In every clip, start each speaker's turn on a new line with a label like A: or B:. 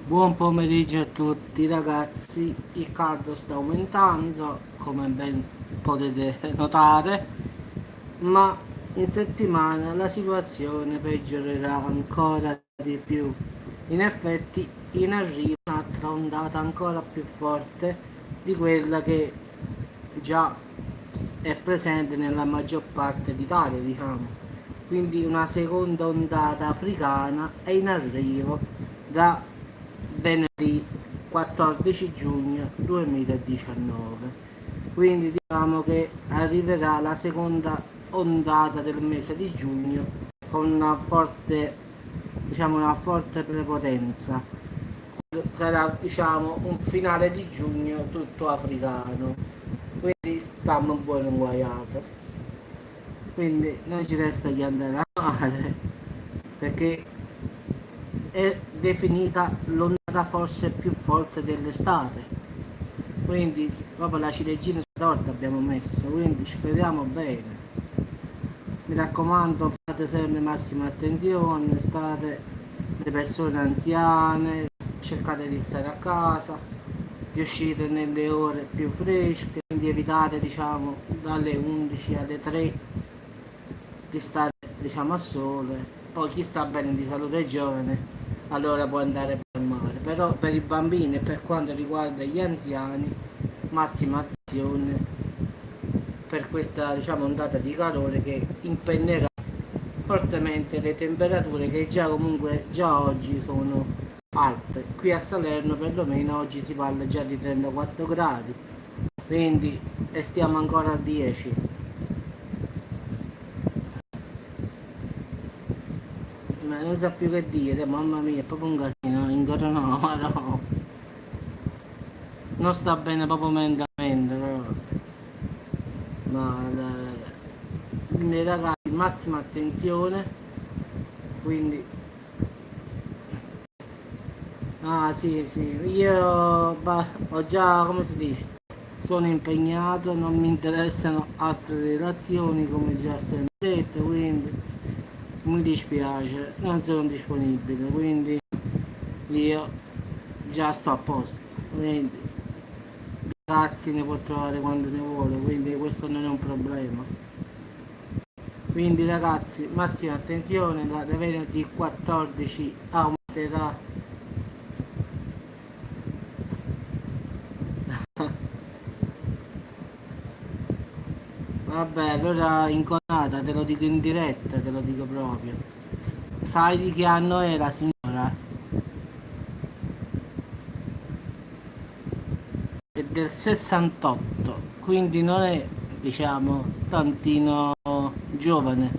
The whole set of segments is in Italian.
A: Buon pomeriggio a tutti ragazzi, il caldo sta aumentando come ben potete notare, ma in settimana la situazione peggiorerà ancora di più. In effetti in arrivo un'altra ondata ancora più forte di quella che già è presente nella maggior parte d'Italia, diciamo. Quindi una seconda ondata africana è in arrivo da venerdì 14 giugno 2019. Quindi diciamo che arriverà la seconda ondata del mese di giugno con una forte prepotenza. Sarà diciamo un finale di giugno tutto africano, quindi stiamo un po' inguaiato. Quindi non ci resta che andare a mare perché è definita l'ondata forse più forte dell'estate. Quindi proprio la ciliegina sulla torta abbiamo messo, quindi speriamo bene. Mi raccomando, fate sempre massima attenzione, state le persone anziane, cercate di stare a casa, di uscire nelle ore più fresche, di evitare diciamo dalle 11 alle 3 di stare diciamo a sole. Poi chi sta bene di salute giovane allora può andare al mare, però per i bambini e per quanto riguarda gli anziani massima attenzione per questa diciamo ondata di calore che impennerà fortemente le temperature che già comunque già oggi sono alte. Qui a Salerno perlomeno oggi si parla già di 34 gradi, quindi e stiamo ancora a 10. Ma non so più che dire, mamma mia, è proprio un casino, in no, no. Non sta bene proprio mentalmente, proprio. Ma i miei ragazzi, massima attenzione, quindi ah sì sì, io ho già, come si dice, sono impegnato, non mi interessano altre relazioni come già sempre detto, quindi mi dispiace, non sono disponibile, quindi io già sto a posto, quindi ragazzi ne può trovare quando ne vuole, quindi questo non è un problema. Quindi ragazzi, massima attenzione, da venerdì 14 aumenterà. Vabbè, allora incontrata, te lo dico in diretta, te lo dico proprio. Sai di che anno è la signora? È del 68, quindi non è, diciamo, tantino giovane.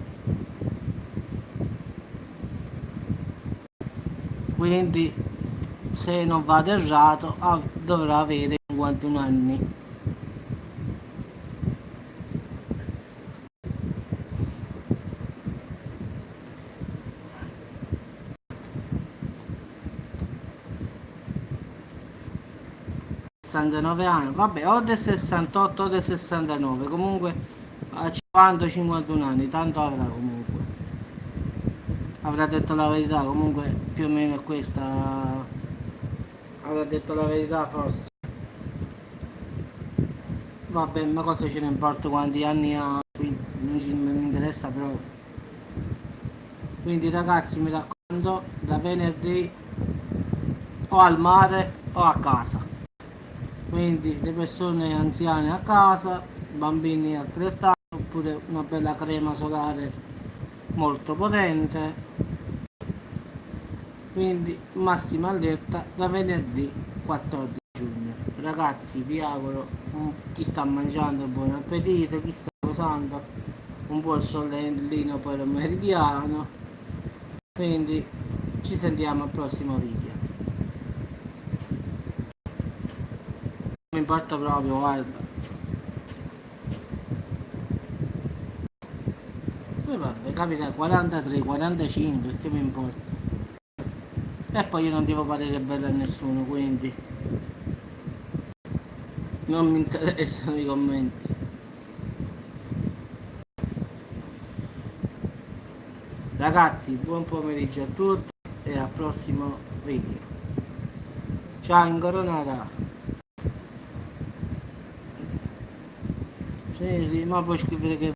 A: Quindi, se non vado errato, dovrà avere 51 anni. Sessantanove anni, vabbè, o del 68 o del 69, comunque a 50-51 anni, tanto avrà comunque. Avrà detto la verità, comunque più o meno è questa. Avrà detto la verità forse. Vabbè, ma cosa ce ne importa quanti anni ha, quindi non mi interessa però. Quindi ragazzi mi raccomando, da venerdì o al mare o a casa. Quindi le persone anziane a casa, bambini altrettanto, oppure una bella crema solare molto potente. Quindi massima allerta da venerdì 14 giugno. Ragazzi vi auguro chi sta mangiando buon appetito, chi sta posando un buon sollellino per il meridiano. Quindi ci sentiamo al prossimo video. Non mi importa proprio, guarda. E vabbè, capita 43, 45, che mi importa. E poi io non devo parere bello a nessuno, quindi non mi interessano i commenti. Ragazzi, buon pomeriggio a tutti e al prossimo video. Ciao, incoronata. Sì, sì, ma puoi scrivere che